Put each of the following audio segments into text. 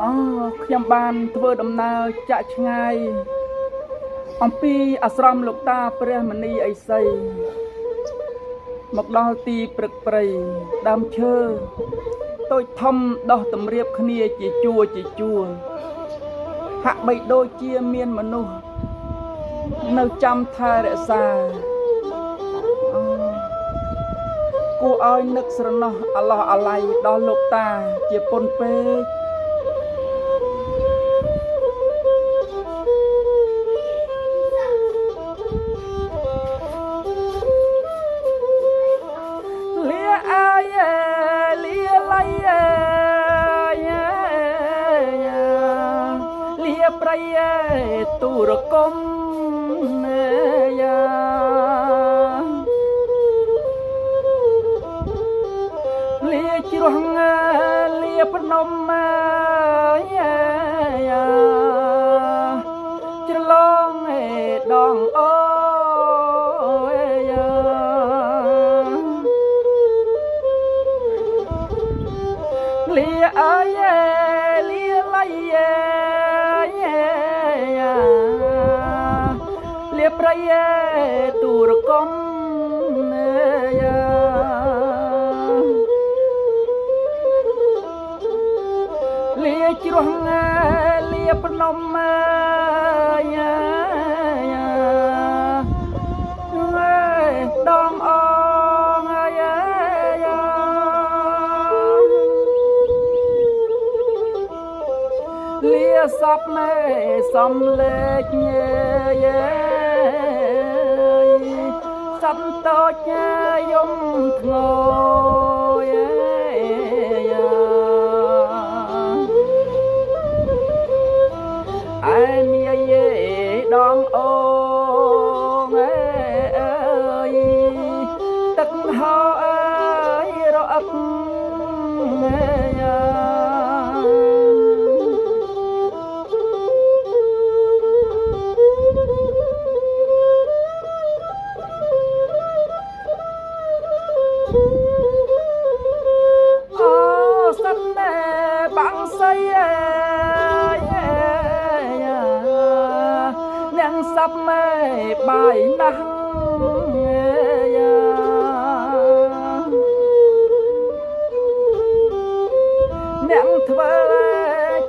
ខ្ញុំបានធ្វើដំណើរចាក់ឆ្ងាយអំពីអាស្រមលោកតាព្រះមនីឥសីមកដល់ទីព្រឹកព្រៃដើមឈើតូចធំដោះតម្រៀបគ្នាជាជួរហាក់បីដូចជាមានមនុស្សនៅចាំថែរក្សាគួរឲ្យនឹកស្រណោះអាឡោះអាល័យដល់លោកតាជាពុនពេកប្រៃទូរកុំយាលាជ្រោះលាភ្នំយាច្រឡងដងអូយាលាអើយលាលៃលាប្រៃទូរកុំយាលាជ្រោះលាភ្នំយាដងអងយាលាសពសំលេចយាសត្វតូចយំធ្ងយអែនាយដងអូងទឹកហោអើយរអឹកបាំងសៃអ្នកសាប់មេបាយណាស់អ្នកធ្វើ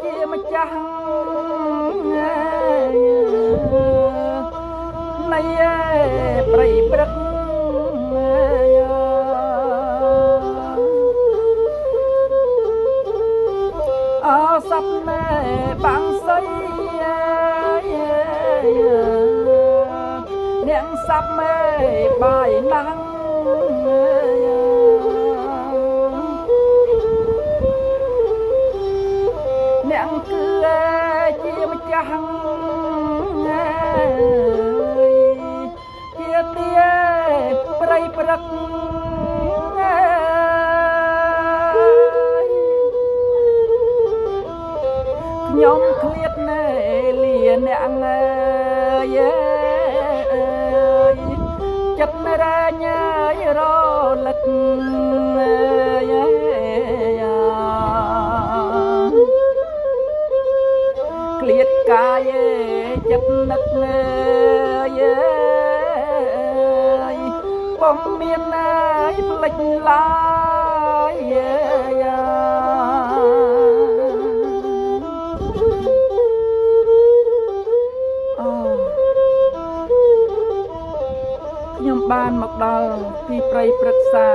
ជាម្ចាស់នៃព្រៃព្រឹកសាប់ណែបាំងសៃអ្នកសាប់មេបាយណាស់អ្នកគឺជាម្ចាស់ជាទាព្រៃព្រឹកខ្ញុំឃ្លាតណែលាអ្នកយេចិត្តរែងរលឹកឃ្លាតកាយចិត្តនឹកពុំមានផ្លេចឡើយខ្ញុំបានមកដល់ទីព្រៃព្រឹក្សា